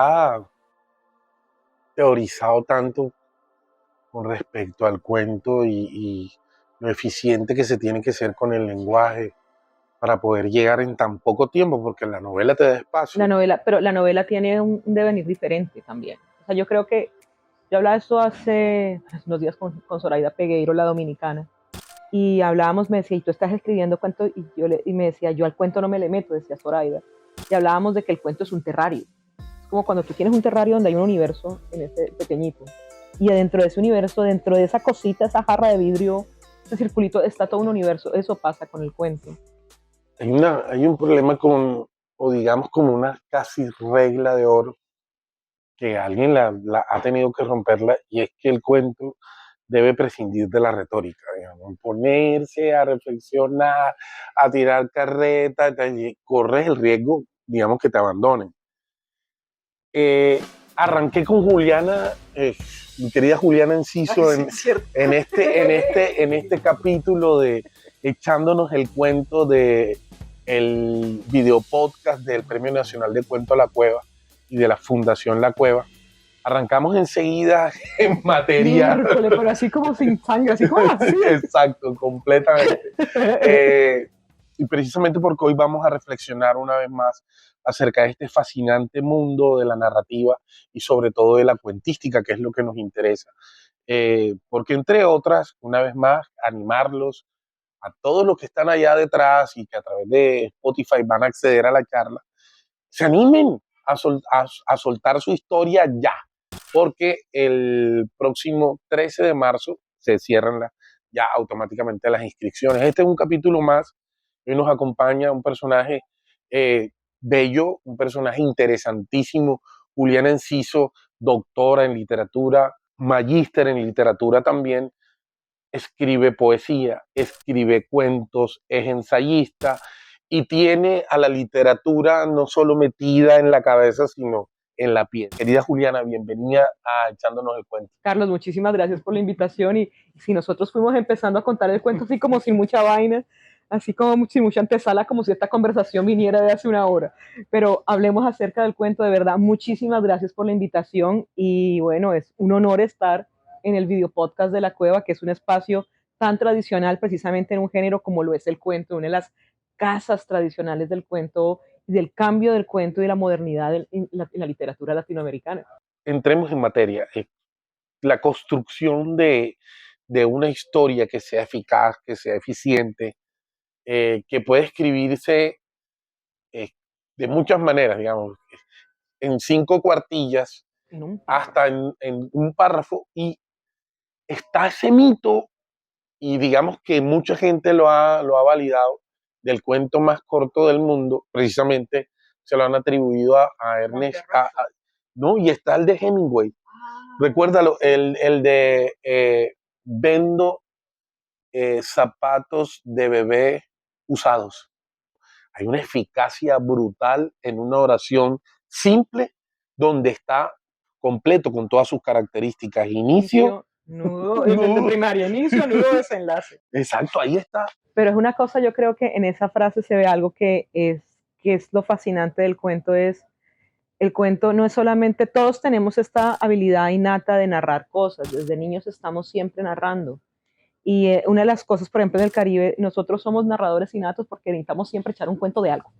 ha teorizado tanto con respecto al cuento y lo eficiente que se tiene que ser con el lenguaje para poder llegar en tan poco tiempo, porque la novela te da espacio. Pero la novela tiene un devenir diferente también. O sea, yo creo que yo hablaba de esto hace unos días con Zoraida Pegueiro, la dominicana, y hablábamos, me decía, y tú estás escribiendo cuento, y me decía, yo al cuento no me le meto, decía Zoraida, y hablábamos de que el cuento es un terrario. Es como cuando tú tienes un terrario donde hay un universo en ese pequeñito, y dentro de ese universo, dentro de esa cosita, esa jarra de vidrio, ese circulito, está todo un universo. Eso pasa con el cuento. Hay un problema o digamos como una casi regla de oro, que alguien la ha tenido que romperla, y es que el cuento debe prescindir de la retórica, digamos, ponerse a reflexionar, a tirar carreta, corres el riesgo, digamos, que te abandonen. Arranqué con Juliana, mi querida Juliana Enciso, en este capítulo de echándonos el cuento de el video podcast del Premio Nacional de Cuento La Cueva y de la Fundación La Cueva. Arrancamos enseguida en materia. Miércoles, pero así como sin sangre, así como así. Exacto, completamente. Y precisamente porque hoy vamos a reflexionar una vez más acerca de este fascinante mundo de la narrativa y sobre todo de la cuentística, que es lo que nos interesa. Porque entre otras, una vez más, animarlos a todos los que están allá detrás y que a través de Spotify van a acceder a la charla, se animen a soltar su historia ya, porque el próximo 13 de marzo se cierran ya automáticamente las inscripciones. Este es un capítulo más. Hoy nos acompaña un personaje bello, un personaje interesantísimo, Juliana Enciso, doctora en literatura, magíster en literatura también, escribe poesía, escribe cuentos, es ensayista y tiene a la literatura no solo metida en la cabeza, sino en la piel. Querida Juliana, bienvenida a Echándonos el Cuento. Carlos, muchísimas gracias por la invitación, y si nosotros fuimos empezando a contar el cuento así como sin mucha vaina, así como sin mucha antesala, como si esta conversación viniera de hace una hora, pero hablemos acerca del cuento. De verdad, muchísimas gracias por la invitación, y bueno, es un honor estar en el video podcast de La Cueva, que es un espacio tan tradicional precisamente en un género como lo es el cuento, una de las casas tradicionales del cuento, del cambio del cuento y de la modernidad en la literatura latinoamericana. Entremos en materia. La construcción de una historia que sea eficaz, que sea eficiente, que puede escribirse de muchas maneras, digamos, en 5 cuartillas, hasta en un párrafo, y está ese mito, y digamos que mucha gente lo ha validado, del cuento más corto del mundo. Precisamente se lo han atribuido a Ernest, no, y está el de Hemingway. Recuérdalo, el de vendo zapatos de bebé usados. Hay una eficacia brutal en una oración simple, donde está completo con todas sus características. Inicio, nudo, nudo. Primaria, inicio, nudo, desenlace. Exacto, ahí está. Pero es una cosa, yo creo que en esa frase se ve algo que es lo fascinante del cuento. Es el cuento no es solamente, todos tenemos esta habilidad innata de narrar cosas, desde niños estamos siempre narrando. Y una de las cosas, por ejemplo, en el Caribe, nosotros somos narradores innatos porque necesitamos siempre echar un cuento de algo.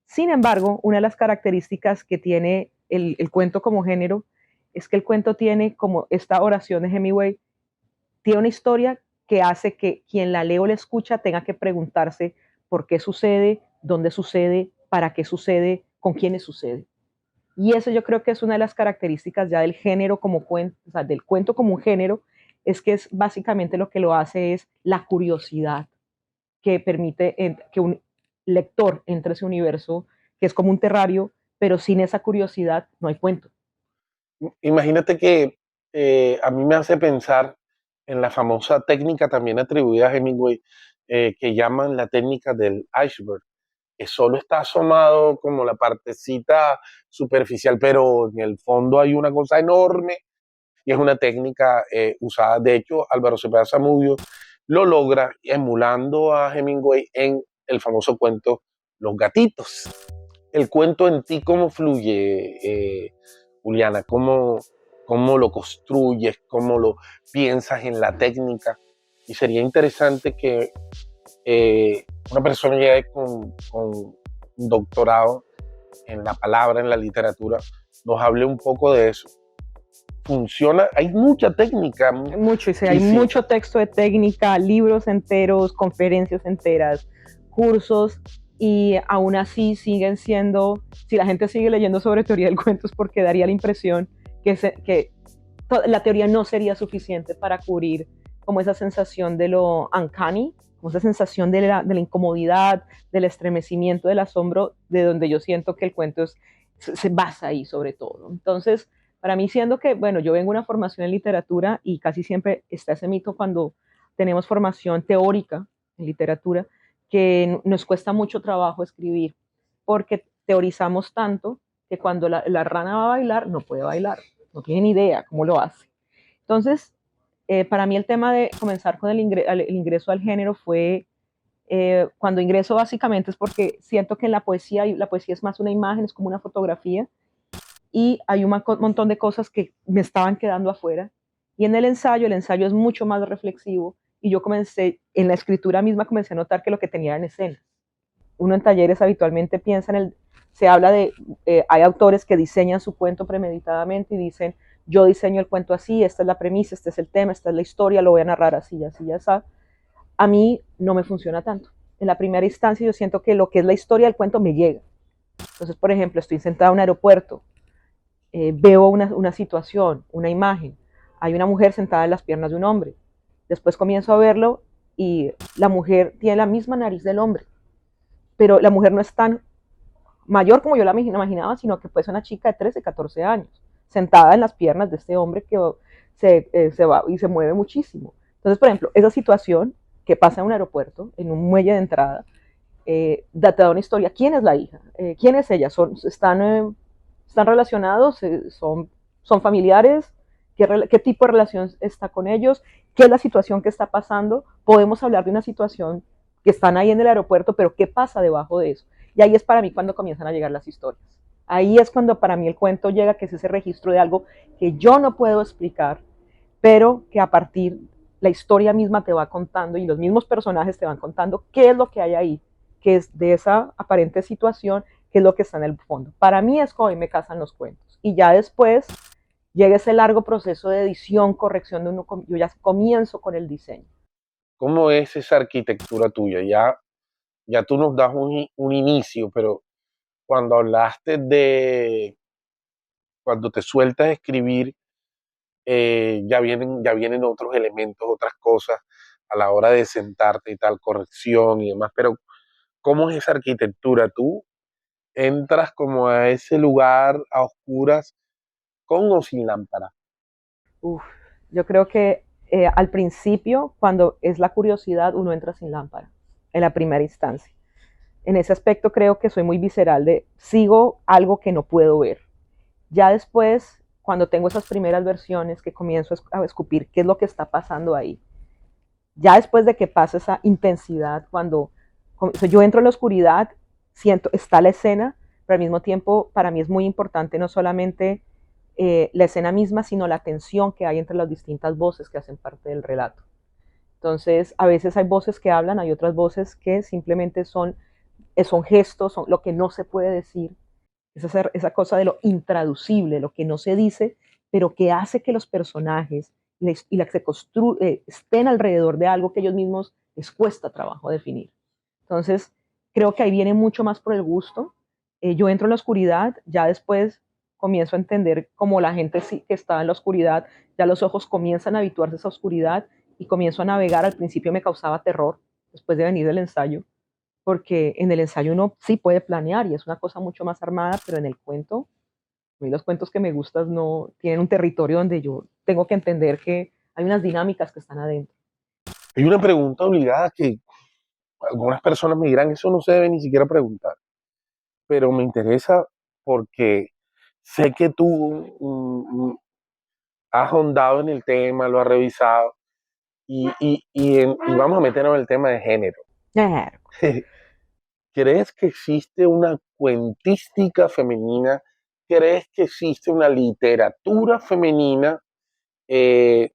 Sin embargo, una de las características que tiene el cuento como género es que el cuento tiene, como esta oración de Hemingway, tiene una historia que hace que quien la lee o la escucha tenga que preguntarse por qué sucede, dónde sucede, para qué sucede, con quiénes sucede. Y eso yo creo que es una de las características ya del género como cuento, o sea, del cuento como un género, es que es básicamente lo que lo hace es la curiosidad que permite que un lector entre ese universo, que es como un terrario, pero sin esa curiosidad no hay cuento. Imagínate que a mí me hace pensar en la famosa técnica también atribuida a Hemingway, que llaman la técnica del iceberg, que solo está asomado como la partecita superficial, pero en el fondo hay una cosa enorme, y es una técnica usada. De hecho, Álvaro Cepeda Zamudio lo logra emulando a Hemingway en el famoso cuento Los Gatitos. El cuento en ti, ¿cómo fluye, Juliana? ¿Cómo lo construyes? ¿Cómo lo piensas en la técnica? Y sería interesante que una persona llegue con un doctorado en la palabra, en la literatura, nos hable un poco de eso. Funciona, hay mucha técnica. Mucho, hay mucho texto de técnica, libros enteros, conferencias enteras, cursos, y aún así siguen siendo, si la gente sigue leyendo sobre teoría del cuento es porque daría la impresión que la teoría no sería suficiente para cubrir como esa sensación de lo uncanny, como esa sensación de la incomodidad, del estremecimiento, del asombro, de donde yo siento que el cuento se basa ahí sobre todo. Entonces, para mí, siendo que, bueno, yo vengo de una formación en literatura y casi siempre está ese mito cuando tenemos formación teórica en literatura, que nos cuesta mucho trabajo escribir, porque teorizamos tanto que cuando la rana va a bailar, no puede bailar, no tiene ni idea cómo lo hace. Entonces, para mí el tema de comenzar con el ingreso al género fue, cuando ingreso básicamente es porque siento que en la poesía es más una imagen, es como una fotografía, y hay un montón de cosas que me estaban quedando afuera. Y en el ensayo es mucho más reflexivo, y yo comencé, en la escritura misma comencé a notar que lo que tenía en escena. Uno en talleres habitualmente piensa se habla de, hay autores que diseñan su cuento premeditadamente y dicen, yo diseño el cuento así, esta es la premisa, este es el tema, esta es la historia, lo voy a narrar así, así, ya está. A mí no me funciona tanto. En la primera instancia yo siento que lo que es la historia del cuento me llega. Entonces, por ejemplo, estoy sentada en un aeropuerto, veo una situación, una imagen, hay una mujer sentada en las piernas de un hombre, después comienzo a verlo y la mujer tiene la misma nariz del hombre, pero la mujer no es tan mayor como yo la imaginaba, sino que pues una chica de 13, 14 años, sentada en las piernas de este hombre que se va y se mueve muchísimo. Entonces, por ejemplo, esa situación que pasa en un aeropuerto, en un muelle de entrada, te da una historia. ¿Quién es la hija? ¿Quién es ella? ¿Están relacionados? ¿Son familiares? ¿Qué tipo de relación está con ellos? ¿Qué es la situación que está pasando? Podemos hablar de una situación que están ahí en el aeropuerto, pero ¿qué pasa debajo de eso? Y ahí es para mí cuando comienzan a llegar las historias. Ahí es cuando para mí el cuento llega, que es ese registro de algo que yo no puedo explicar, pero que a partir la historia misma te va contando y los mismos personajes te van contando qué es lo que hay ahí, que es de esa aparente situación, qué es lo que está en el fondo. Para mí es como me casan los cuentos. Y ya después llega ese largo proceso de edición, corrección, de yo ya comienzo con el diseño. ¿Cómo es esa arquitectura tuya? Ya tú nos das un inicio, pero cuando hablaste cuando te sueltas a escribir, ya vienen otros elementos, otras cosas a la hora de sentarte y tal, corrección y demás, pero ¿cómo es esa arquitectura? ¿Tú entras como a ese lugar a oscuras con o sin lámpara? Uf, yo creo que al principio, cuando es la curiosidad, uno entra sin lámpara, en la primera instancia. En ese aspecto creo que soy muy visceral de sigo algo que no puedo ver. Ya después, cuando tengo esas primeras versiones que comienzo a escupir qué es lo que está pasando ahí, ya después de que pasa esa intensidad, cuando yo entro en la oscuridad, siento, está la escena, pero al mismo tiempo para mí es muy importante no solamente la escena misma, sino la tensión que hay entre las distintas voces que hacen parte del relato. Entonces, a veces hay voces que hablan, hay otras voces que simplemente son gestos, son lo que no se puede decir, es esa cosa de lo intraducible, lo que no se dice, pero que hace que los personajes y la que estén alrededor de algo que ellos mismos les cuesta trabajo definir. Entonces, creo que ahí viene mucho más por el gusto. Yo entro en la oscuridad, ya después comienzo a entender cómo la gente que está en la oscuridad, ya los ojos comienzan a habituarse a esa oscuridad y comienzo a navegar. Al principio me causaba terror, después de venir del ensayo, porque en el ensayo uno sí puede planear y es una cosa mucho más armada, pero en el cuento, a mí los cuentos que me gustan no tienen un territorio donde yo tengo que entender que hay unas dinámicas que están adentro. Hay una pregunta obligada que algunas personas me dirán, eso no se debe ni siquiera preguntar, pero me interesa porque sé que tú has ahondado en el tema, lo has revisado y vamos a meternos en el tema de género. ¿Crees que existe una cuentística femenina crees que existe una literatura femenina eh,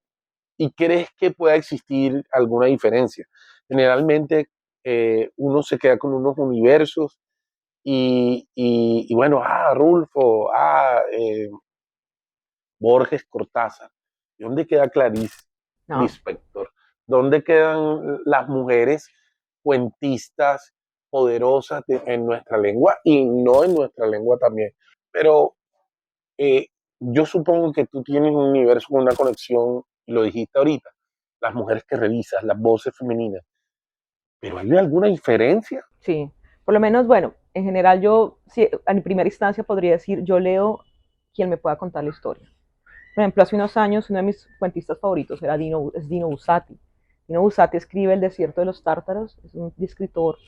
y crees que pueda existir alguna diferencia? Generalmente uno se queda con unos universos y bueno, Rulfo, Borges, Cortázar. ¿Y dónde queda Clarice No, Lispector? ¿Dónde quedan las mujeres cuentistas poderosas en nuestra lengua y no en nuestra lengua también? Pero eh, yo supongo que tú tienes un universo con una conexión, y lo dijiste ahorita, las mujeres que revisas, las voces femeninas. ¿Pero hay alguna diferencia? sí. Por lo menos, bueno, en general yo, sí, en primera instancia podría decir, yo leo quien me pueda contar la historia. Por ejemplo, hace unos años uno de mis cuentistas favoritos es Dino Buzzati. Dino Buzzati escribe El desierto de los tártaros, es un escritor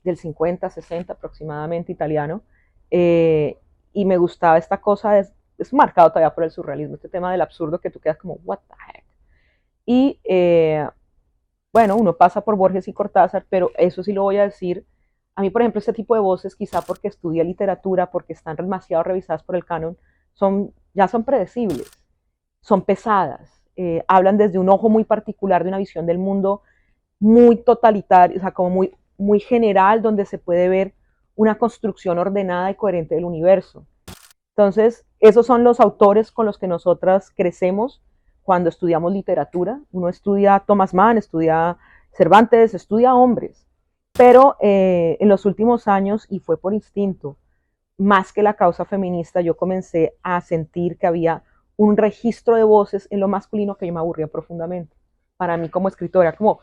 del 50, 60 aproximadamente, italiano, y me gustaba esta cosa, es marcado todavía por el surrealismo, este tema del absurdo que tú quedas como, what the heck. Y bueno, uno pasa por Borges y Cortázar, pero eso sí lo voy a decir. A mí, por ejemplo, este tipo de voces, quizá porque estudié literatura, porque están demasiado revisadas por el canon, ya son predecibles, son pesadas, hablan desde un ojo muy particular de una visión del mundo muy totalitaria, o sea, como muy general, donde se puede ver una construcción ordenada y coherente del universo. Entonces, esos son los autores con los que nosotras crecemos cuando estudiamos literatura. Uno estudia Thomas Mann, estudia Cervantes, estudia hombres. Pero en los últimos años, y fue por instinto, más que la causa feminista, yo comencé a sentir que había un registro de voces en lo masculino que yo me aburría profundamente. Para mí como escritora, como,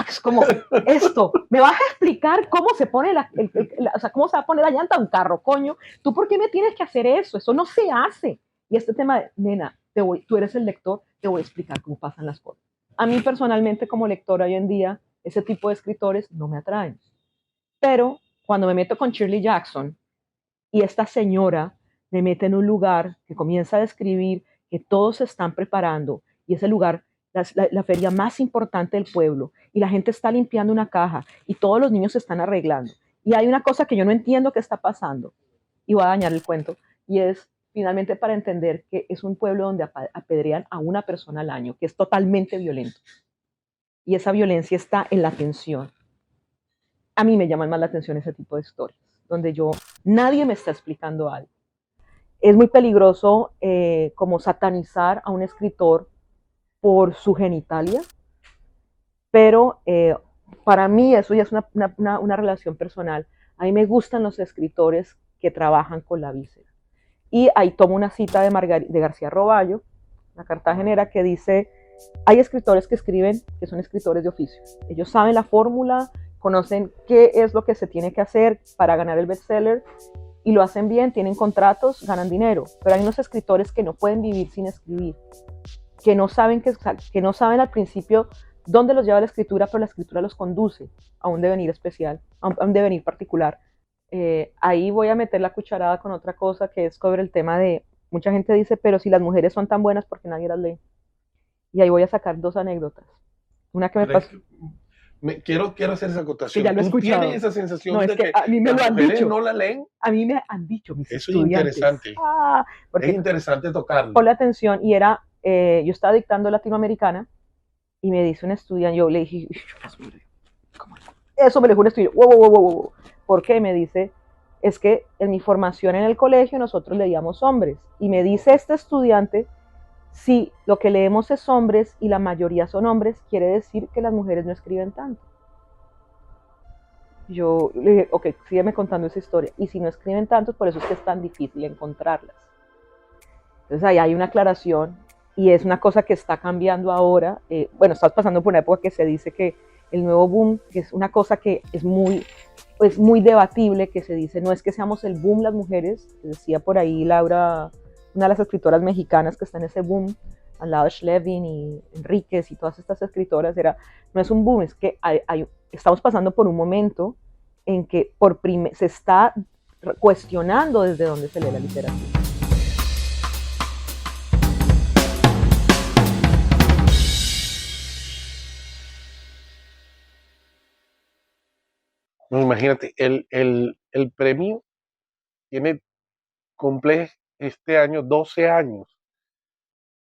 es como esto, ¿me vas a explicar cómo se pone o sea, cómo se va a poner la llanta a un carro, coño? ¿Tú por qué me tienes que hacer eso? Eso no se hace. Y este tema de, nena, tú eres el lector, te voy a explicar cómo pasan las cosas. A mí personalmente como lectora hoy en día, ese tipo de escritores no me atraen. Pero cuando me meto con Shirley Jackson y esta señora me mete en un lugar que comienza a describir que todos se están preparando y ese lugar, la feria más importante del pueblo, y la gente está limpiando una caja y todos los niños se están arreglando. Y hay una cosa que yo no entiendo qué está pasando y voy a dañar el cuento, y es finalmente para entender que es un pueblo donde apedrean a una persona al año, que es totalmente violento. Y esa violencia está en la tensión. A mí me llaman más la atención ese tipo de historias, donde nadie me está explicando algo. Es muy peligroso como satanizar a un escritor por su genitalia, pero para mí eso ya es una relación personal. A mí me gustan los escritores que trabajan con la víscera. Y ahí tomo una cita de García Roballo, la cartagenera, que dice, hay escritores que escriben que son escritores de oficio. Ellos saben la fórmula, conocen qué es lo que se tiene que hacer para ganar el bestseller y lo hacen bien, tienen contratos, ganan dinero. Pero hay unos escritores que no pueden vivir sin escribir, que no saben al principio dónde los lleva la escritura, pero la escritura los conduce a un devenir especial, a un devenir particular. Ahí voy a meter la cucharada con otra cosa que es sobre el tema de, mucha gente dice, pero si las mujeres son tan buenas, ¿por qué nadie las lee? Y ahí voy a sacar dos anécdotas. Una que me pasó, Quiero hacer esa que acotación. ya lo he ¿Tú tienes escuchado. esa No, sensación es de que que a mí me las lo han mujeres dicho. no la leen? A mí me han dicho mis Eso es estudiantes. interesante. Es Porque interesante tocarlo. con la atención, y era, yo estaba dictando latinoamericana y me dice un estudiante, yo le dije, ¿cómo? Eso me lo dijo un estudiante, wow, wow, wow, wow. ¿Por qué? Me dice, es que en mi formación en el colegio nosotros leíamos hombres. Y me dice este estudiante, si lo que leemos es hombres y la mayoría son hombres, quiere decir que las mujeres no escriben tanto. Yo le dije, ok, sígueme contando esa historia. Y si no escriben tanto, por eso es que es tan difícil encontrarlas. Entonces ahí hay una aclaración y es una cosa que está cambiando ahora. Bueno, estás pasando por una época que se dice que el nuevo boom, que es una cosa que es muy debatible, que se dice, no es que seamos el boom las mujeres, decía por ahí Laura, una de las escritoras mexicanas que está en ese boom, al lado de Schlevin y Enríquez y todas estas escritoras, no es un boom, es que estamos pasando por un momento en que se está cuestionando desde dónde se lee la literatura. No, imagínate, el premio tiene cumple este año 12 años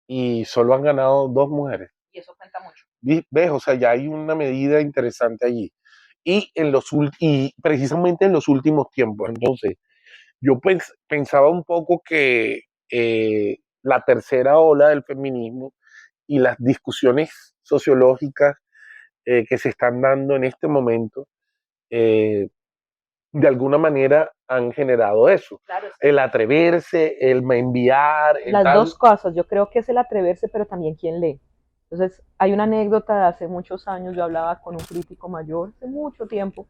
y solo han ganado 2 mujeres. Y eso cuenta mucho. ¿Ves? O sea, ya hay una medida interesante allí. Y precisamente en los últimos tiempos. Entonces, yo pensaba un poco que la tercera ola del feminismo y las discusiones sociológicas que se están dando en este momento, eh, de alguna manera han generado eso. Claro, El atreverse, el enviar, el las tal. dos cosas, yo creo que es el atreverse, pero también quien lee. Entonces, hay una anécdota de hace muchos años, yo hablaba con un crítico mayor, hace mucho tiempo,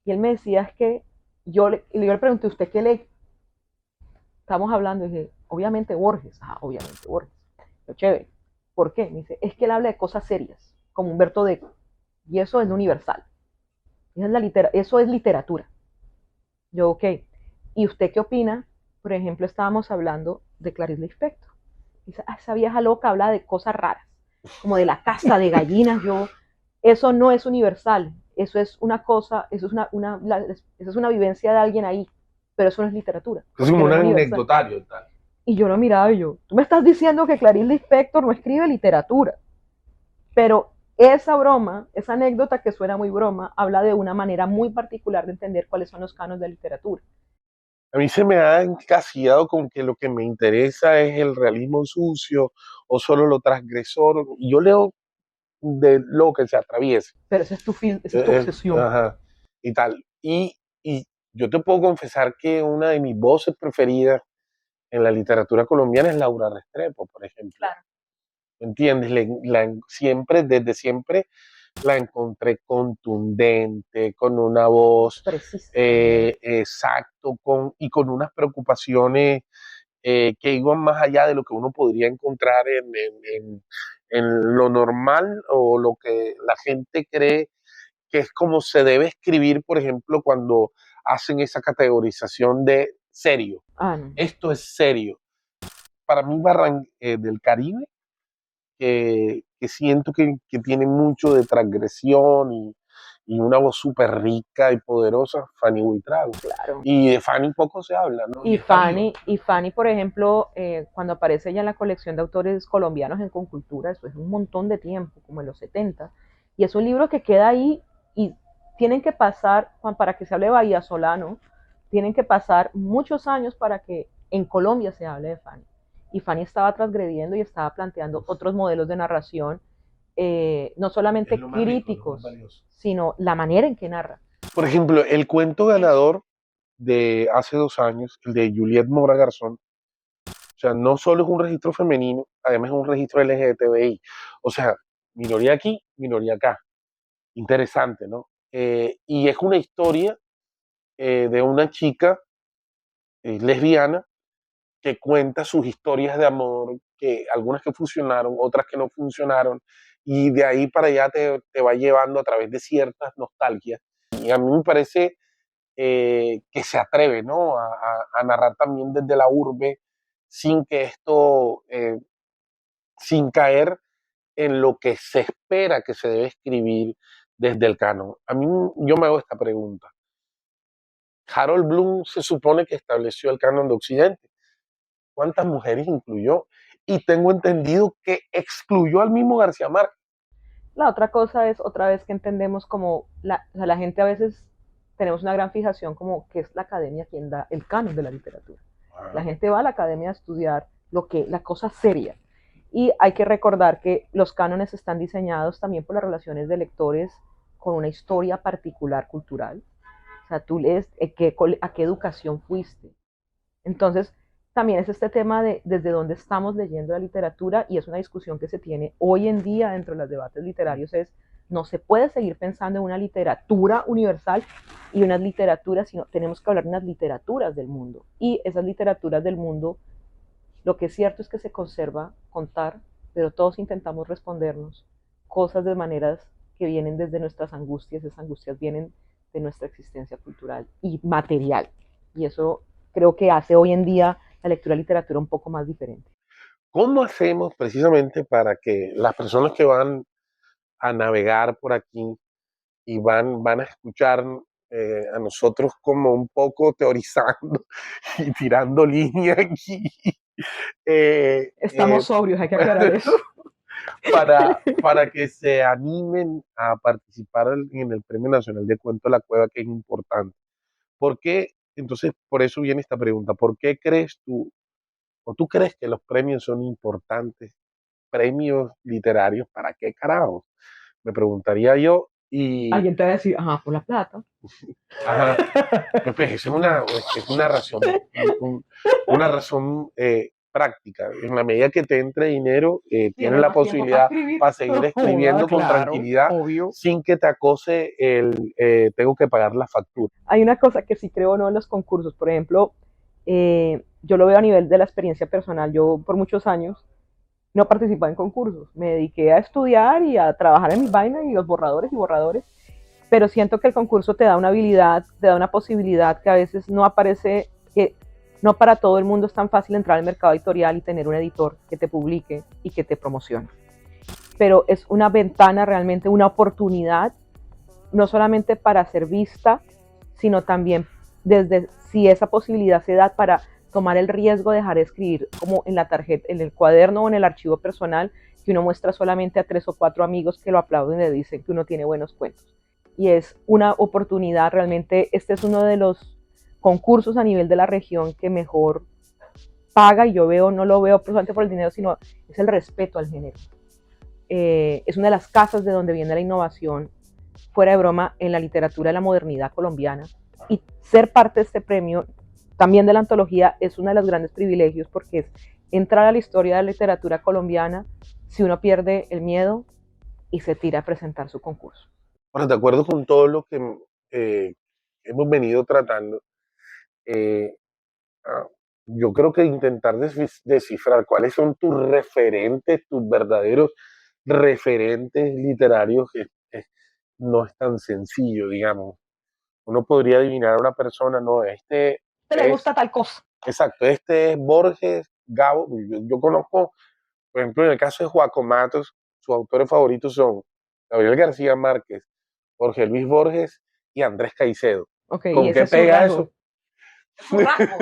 y él me decía es que yo le pregunté, ¿usted qué lee? Estamos hablando, y dije, obviamente Borges. Ah, obviamente Borges. Pero chévere. ¿Por qué? Me dice, es que él habla de cosas serias, como Humberto Eco, y eso es universal. Eso es literatura. Yo, ok. ¿Y usted qué opina? Por ejemplo, estábamos hablando de Clarice Lispector. Esa vieja loca habla de cosas raras, como de la caza de gallinas. Eso no es universal. Eso es una cosa, eso es una vivencia de alguien ahí, pero eso no es literatura. Es como No un es universal. anecdotario. Tal. Y yo lo miraba y yo, tú me estás diciendo que Clarice Lispector no escribe literatura, pero esa broma, esa anécdota que suena muy broma, habla de una manera muy particular de entender cuáles son los cánones de literatura. A mí se me ha encasillado con que lo que me interesa es el realismo sucio o solo lo transgresor. Y yo leo de lo que se atraviese. Pero esa es tu obsesión. Ajá, y tal. Y yo te puedo confesar que una de mis voces preferidas en la literatura colombiana es Laura Restrepo, por ejemplo. Claro. ¿Entiendes? Desde siempre la encontré contundente, con una voz Precisa. exacto, y con unas preocupaciones que iban más allá de lo que uno podría encontrar en lo normal o lo que la gente cree que es como se debe escribir, por ejemplo, cuando hacen esa categorización de serio. No. Esto es serio. Para mí, del Caribe, que siento que tiene mucho de transgresión y una voz súper rica y poderosa, Fanny Buitrago. Claro. Y de Fanny poco se habla, ¿no? Y Fanny, por ejemplo, cuando aparece ella en la colección de autores colombianos en Concultura, eso es un montón de tiempo, como en los 70, y es un libro que queda ahí y tienen que pasar, para que se hable de Bahía Solano, tienen que pasar muchos años para que en Colombia se hable de Fanny. Y Fanny estaba transgrediendo y estaba planteando otros modelos de narración, no solamente críticos, sino la manera en que narra. Por ejemplo, el cuento ganador de hace 2 años, el de Juliet Mora Garzón, o sea, no solo es un registro femenino, además es un registro LGTBI. O sea, minoría aquí, minoría acá. Interesante, ¿no? Y es una historia de una chica lesbiana que cuenta sus historias de amor, que algunas que funcionaron, otras que no funcionaron, y de ahí para allá te va llevando a través de ciertas nostalgias. Y a mí me parece que se atreve, ¿no? A narrar también desde la urbe, sin que esto, sin caer en lo que se espera que se debe escribir desde el canon. A mí, yo me hago esta pregunta. Harold Bloom se supone que estableció el canon de Occidente. ¿Cuántas mujeres incluyó? Y tengo entendido que excluyó al mismo García Márquez. La otra cosa es, otra vez que entendemos como, o sea, la gente a veces tenemos una gran fijación como que es la academia quien da el canon de la literatura. La gente va a la academia a estudiar la cosa seria. Y hay que recordar que los cánones están diseñados también por las relaciones de lectores con una historia particular cultural. O sea, tú lees a qué educación fuiste. Entonces, también es este tema de desde dónde estamos leyendo la literatura y es una discusión que se tiene hoy en día dentro de los debates literarios, es no se puede seguir pensando en una literatura universal y unas literaturas, sino tenemos que hablar de unas literaturas del mundo. Y esas literaturas del mundo, lo que es cierto es que se conserva contar, pero todos intentamos respondernos cosas de maneras que vienen desde nuestras angustias, esas angustias vienen de nuestra existencia cultural y material. Y eso creo que hace hoy en día la lectura de literatura un poco más diferente. ¿Cómo hacemos precisamente para que las personas que van a navegar por aquí y van a escuchar a nosotros como un poco teorizando y tirando línea aquí. Estamos sobrios, hay que aclarar eso. Para que se animen a participar en el Premio Nacional de Cuento de la Cueva, que es importante. ¿Por qué? Entonces, por eso viene esta pregunta. ¿Por qué crees tú, o tú crees que los premios son importantes? Premios literarios, ¿para qué carajo? Me preguntaría yo. Y, Alguien te va a decir, ajá, por la plata. ajá, pues es una razón, una razón práctica. En la medida que te entre dinero, tienes Tienes la más tiempo para posibilidad escribir. para seguir escribiendo con Claro, tranquilidad obvio. sin que te acose el tengo que pagar la factura. Hay una cosa que sí creo no en los concursos. Por ejemplo, yo lo veo a nivel de la experiencia personal. Yo por muchos años no participaba en concursos. Me dediqué a estudiar y a trabajar en mis vainas y los borradores y borradores. Pero siento que el concurso te da una habilidad, te da una posibilidad que a veces no aparece, que no para todo el mundo es tan fácil entrar al mercado editorial y tener un editor que te publique y que te promocione. Pero es una ventana realmente, una oportunidad, no solamente para ser vista, sino también desde si esa posibilidad se da para tomar el riesgo de dejar de escribir como en la tarjeta, en el cuaderno o en el archivo personal, que uno muestra solamente a 3 o 4 amigos que lo aplauden y le dicen que uno tiene buenos cuentos. Y es una oportunidad realmente, este es uno de los concursos a nivel de la región que mejor paga, y yo veo, no lo veo solamente por el dinero, sino es el respeto al género. Es una de las casas de donde viene la innovación, fuera de broma, en la literatura de la modernidad colombiana. Y ser parte de este premio, también de la antología, es uno de los grandes privilegios porque es entrar a la historia de la literatura colombiana si uno pierde el miedo y se tira a presentar su concurso. Bueno, de acuerdo con todo lo que hemos venido tratando, eh, ah, yo creo que intentar descifrar cuáles son tus referentes, tus verdaderos referentes literarios, no es tan sencillo, digamos. Uno podría adivinar a una persona, no, este ¿Te le es, gusta tal cosa? exacto, este es Borges, Gabo. Yo conozco, por ejemplo, en el caso de Joaco Matos, sus autores favoritos son Gabriel García Márquez, Jorge Luis Borges y Andrés Caicedo. Ok, y ¿Con ese qué es su pega rasgo. eso? Es su rasgo.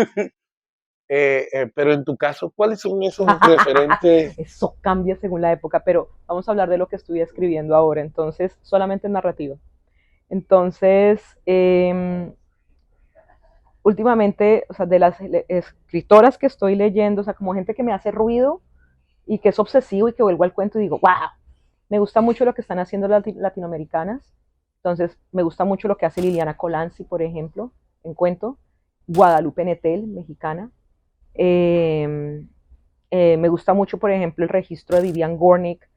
Pero en tu caso, ¿cuáles son esos referentes? Eso cambia según la época, pero vamos a hablar de lo que estoy escribiendo ahora, entonces solamente en narrativa. Entonces, últimamente, o sea, de las escritoras que estoy leyendo, o sea, como gente que me hace ruido y que es obsesivo y que vuelvo al cuento y digo, wow, me gusta mucho lo que están haciendo las latinoamericanas. Entonces, me gusta mucho lo que hace Liliana Colanzi, por ejemplo, en cuento. Guadalupe Netel, mexicana. Me gusta mucho, por ejemplo, el registro de Vivian Gornick.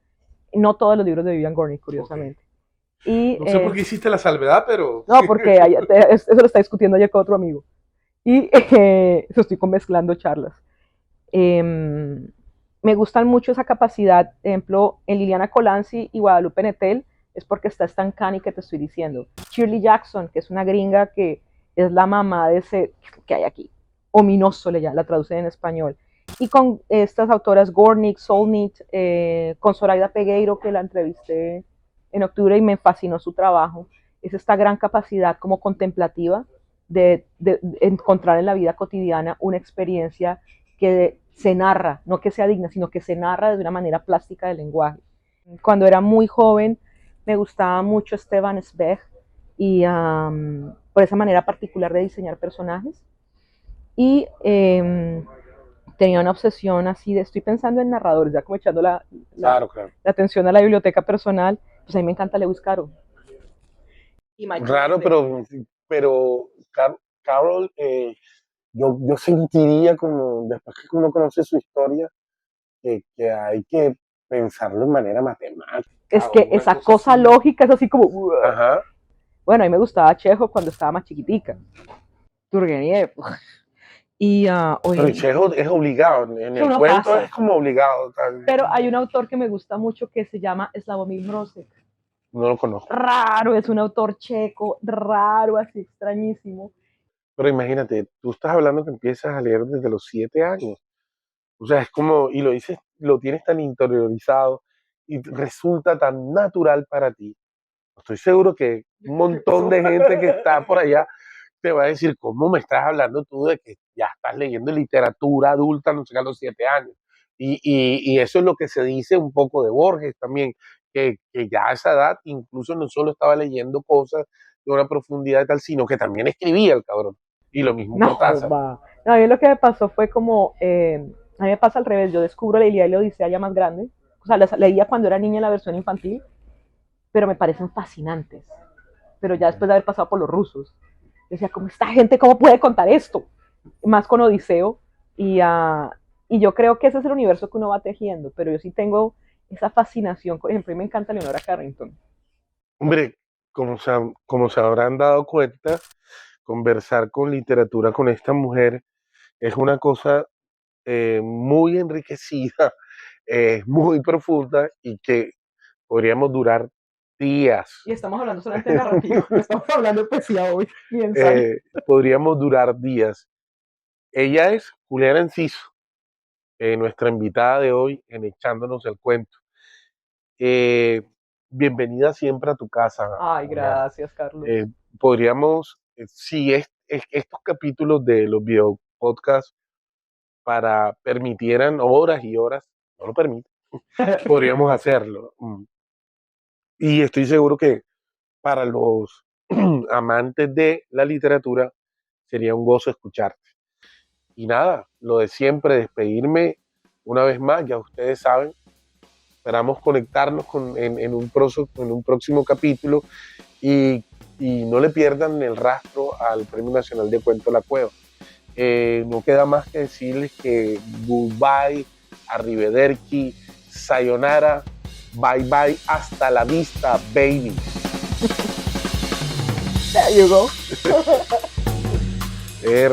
No todos los libros de Vivian Gornick, curiosamente. Okay. Y, no sé por qué hiciste la salvedad, pero... No, porque eso lo está discutiendo ayer con otro amigo. Y eso estoy mezclando charlas. Eh, Me gustan mucho esa capacidad, por ejemplo, en Liliana Colanzi y Guadalupe Netel, es porque está estancada y que te estoy diciendo. Shirley Jackson, que es una gringa que es la mamá de ese que hay aquí, ominoso la traducen en español. Y con estas autoras Gornick, Solnit, con Zoraida Pegueiro, que la entrevisté en octubre y me fascinó su trabajo, es esta gran capacidad como contemplativa de encontrar en la vida cotidiana una experiencia que se narra, no que sea digna, sino que se narra de una manera plástica del lenguaje. Cuando era muy joven me gustaba mucho Esteban Zweig y por esa manera particular de diseñar personajes. Y tenía una obsesión así de, estoy pensando en narradores, ya como echando Claro. la atención a la biblioteca personal, pues a mí me encanta Lewis Carroll. Y raro, pero Carol, yo sentiría como, después que uno conoce su historia, que hay que pensarlo de manera matemática. Es que esa cosa lógica es así como... Ajá. Bueno, a mí me gustaba Chejo cuando estaba más chiquitica. Turgeniev. Y, pero Chejo es obligado, en el cuento es como obligado. Pero hay un autor que me gusta mucho que se llama Slavomir Mrozek. No lo conozco. Raro, es un autor checo, raro, así extrañísimo. Pero imagínate, tú estás hablando que empiezas a leer desde los 7 años. O sea, es como, y lo dices, lo tienes tan interiorizado y resulta tan natural para ti. Estoy seguro que un montón de gente que está por allá te va a decir, ¿cómo me estás hablando tú de que ya estás leyendo literatura adulta, no sé qué, a los 7 años? Y eso es lo que se dice un poco de Borges también, que ya a esa edad incluso no solo estaba leyendo cosas de una profundidad y tal, sino que también escribía el cabrón. Y lo mismo No, Cortázar. va. No, a mí lo que me pasó fue como, a mí me pasa al revés, yo descubro la Ilíada y la Odisea ya más grande, o sea, las leía cuando era niña en la versión infantil, pero me parecen fascinantes, pero ya después de haber pasado por los rusos, decía, ¿cómo esta gente, cómo puede contar esto? Más con Odiseo, y yo creo que ese es el universo que uno va tejiendo, pero yo sí tengo esa fascinación, por ejemplo, a mí me encanta Leonora Carrington. Hombre, como se habrán dado cuenta, conversar con literatura con esta mujer es una cosa muy enriquecida, muy profunda y que podríamos durar días. Y estamos hablando solamente de narrativa, no estamos hablando de poesía hoy, ni de ensayo. Podríamos durar días. Ella es Juliana Enciso, nuestra invitada de hoy en Echándonos el Cuento. Eh, Bienvenida siempre a tu casa, Ay, Juliana. gracias, Carlos. Podríamos, si estos capítulos de los video podcasts permitieran horas y horas, no lo permite, podríamos hacerlo. Y estoy seguro que para los amantes de la literatura sería un gozo escucharte. Y nada, lo de siempre, despedirme una vez más, ya ustedes saben, esperamos conectarnos en un próximo capítulo y no le pierdan el rastro al Premio Nacional de Cuento La Cueva. No queda más que decirles que goodbye, arrivederci, sayonara, bye bye, hasta la vista, baby. There you go.